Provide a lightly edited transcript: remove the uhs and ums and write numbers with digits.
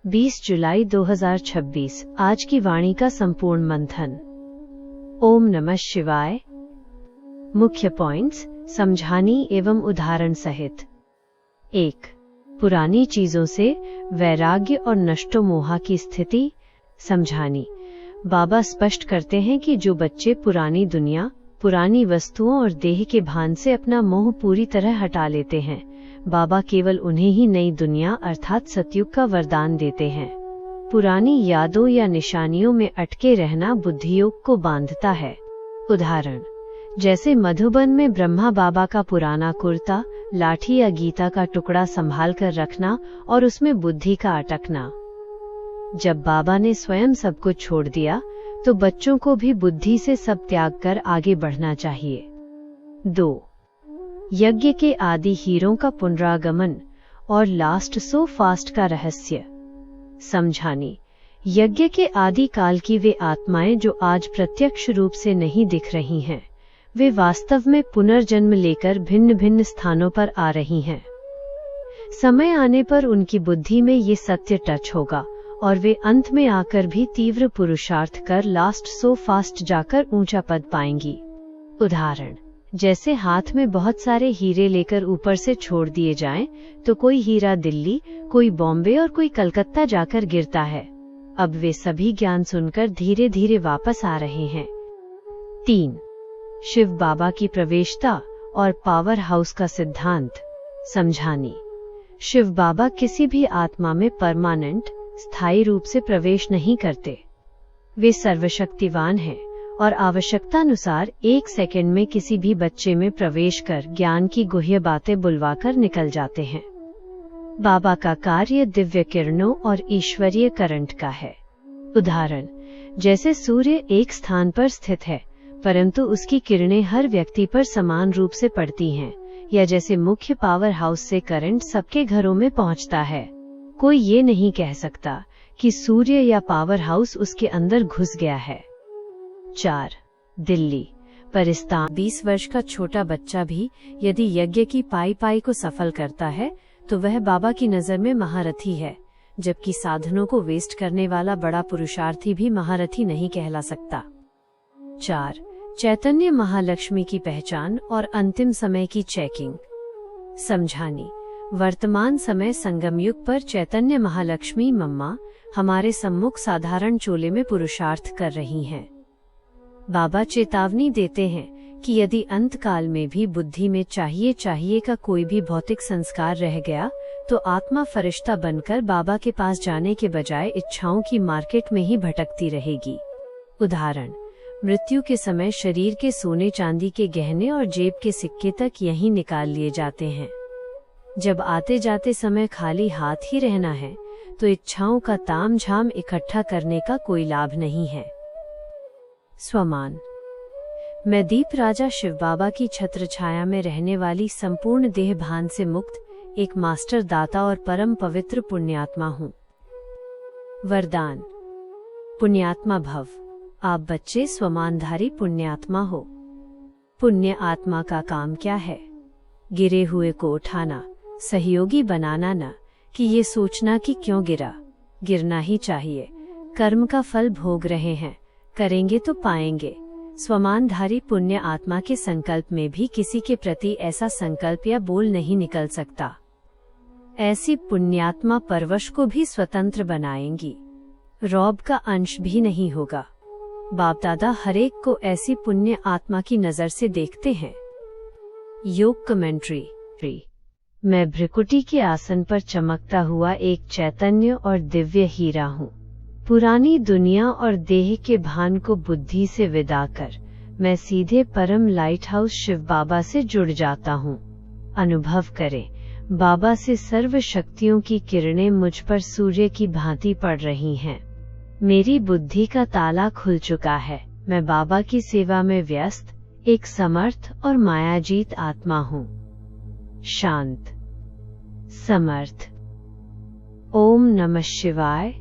बीस जुलाई 2026 आज की वाणी का संपूर्ण मंथन। ओम नमः शिवाय। मुख्य पॉइंट्स समझानी एवं उदाहरण सहित। 1. पुरानी चीजों से वैराग्य और नष्टो मोहा की स्थिति समझानी। बाबा स्पष्ट करते हैं कि जो बच्चे पुरानी दुनिया, पुरानी वस्तुओं और देह के भान से अपना मोह पूरी तरह हटा लेते हैं, बाबा केवल उन्हें ही नई दुनिया अर्थात सतयुग का वरदान देते हैं। पुरानी यादों या निशानियों में अटके रहना बुद्धियोग को बांधता है। उदाहरण, जैसे मधुबन में ब्रह्मा बाबा का पुराना कुर्ता, लाठी या गीता का टुकड़ा संभाल कर रखना और उसमें बुद्धि का अटकना। जब बाबा ने स्वयं सब कुछ छोड़ दिया तो बच्चों को भी बुद्धि से सब त्याग कर आगे बढ़ना चाहिए। 2. यज्ञ के आदि हीरों का पुनरागमन और लास्ट सो फास्ट का रहस्य समझानी। यज्ञ के आदि काल की वे आत्माएं जो आज प्रत्यक्ष रूप से नहीं दिख रही हैं, वे वास्तव में पुनर्जन्म लेकर भिन्न भिन्न स्थानों पर आ रही हैं। समय आने पर उनकी बुद्धि में ये सत्य टच होगा और वे अंत में आकर भी तीव्र पुरुषार्थ कर लास्ट सो फास्ट जाकर ऊंचा पद पाएंगी। उदाहरण, जैसे हाथ में बहुत सारे हीरे लेकर ऊपर से छोड़ दिए जाएं, तो कोई हीरा दिल्ली, कोई बॉम्बे और कोई कलकत्ता जाकर गिरता है। अब वे सभी ज्ञान सुनकर धीरे धीरे वापस आ रहे हैं। 3. शिव बाबा की प्रवेशता और पावर हाउस का सिद्धांत समझानी। शिव बाबा किसी भी आत्मा में परमानेंट, स्थायी रूप से प्रवेश नहीं करते। वे सर्वशक्तिवान हैं और आवश्यकतानुसार 1 सेकंड में किसी भी बच्चे में प्रवेश कर ज्ञान की गुह्य बातें बुलवाकर निकल जाते हैं। बाबा का कार्य दिव्य किरणों और ईश्वरीय करंट का है। उदाहरण, जैसे सूर्य एक स्थान पर स्थित है परंतु उसकी किरणें हर व्यक्ति पर समान रूप से पड़ती हैं, या जैसे मुख्य पावर हाउस से करंट सबके घरों में पहुंचता है। कोई ये नहीं कह सकता कि सूर्य या पावर हाउस उसके अंदर घुस गया है। 4. दिल्ली परिस्तान। 20 वर्ष का छोटा बच्चा भी यदि यज्ञ की पाई पाई को सफल करता है तो वह बाबा की नजर में महारथी है, जबकि साधनों को वेस्ट करने वाला बड़ा पुरुषार्थी भी महारथी नहीं कहला सकता। 4. चैतन्य महालक्ष्मी की पहचान और अंतिम समय की चेकिंग समझानी। वर्तमान समय संगम युग पर चैतन्य महालक्ष्मी मम्मा हमारे सम्मुख साधारण चोले में पुरुषार्थ कर रही हैं। बाबा चेतावनी देते हैं कि यदि अंत काल में भी बुद्धि में चाहिए का कोई भी भौतिक संस्कार रह गया तो आत्मा फरिश्ता बनकर बाबा के पास जाने के बजाय इच्छाओं की मार्केट में ही भटकती रहेगी। उदाहरण, मृत्यु के समय शरीर के सोने चांदी के गहने और जेब के सिक्के तक यहीं निकाल लिए जाते हैं। जब आते जाते समय खाली हाथ ही रहना है तो इच्छाओं का ताम झाम इकट्ठा करने का कोई लाभ नहीं है। स्वमान। मैं दीप राजा शिव बाबा की छत्र छाया में रहने वाली संपूर्ण देह भान से मुक्त एक मास्टर दाता और परम पवित्र पुण्यात्मा हूँ। वरदान। पुण्यात्मा भव। आप बच्चे स्वमानधारी पुण्यात्मा हो। पुण्य आत्मा का काम क्या है? गिरे हुए को उठाना, सहयोगी बनाना, न कि ये सोचना कि क्यों गिरा। गिरना ही चाहिए। कर्म का फल भोग रहे हैं, करेंगे तो पाएंगे। स्वमानधारी पुण्य आत्मा के संकल्प में भी किसी के प्रति ऐसा संकल्प या बोल नहीं निकल सकता। ऐसी पुण्यात्मा परवश को भी स्वतंत्र बनाएंगी। रौब का अंश भी नहीं होगा। बाप दादा हरेक को ऐसी पुण्य आत्मा की नजर से देखते हैं। योग कमेंट्री। मैं भ्रिकुटी के आसन पर चमकता हुआ एक चैतन्य और दिव्य हीरा हूँ। पुरानी दुनिया और देह के भान को बुद्धि से विदा कर मैं सीधे परम लाइट हाउस शिव बाबा से जुड़ जाता हूँ। अनुभव करें, बाबा से सर्व शक्तियों की किरणें मुझ पर सूर्य की भांति पड़ रही हैं। मेरी बुद्धि का ताला खुल चुका है। मैं बाबा की सेवा में व्यस्त एक समर्थ और मायाजीत आत्मा हूँ। शांत, समर्थ। ओम नमः शिवाय।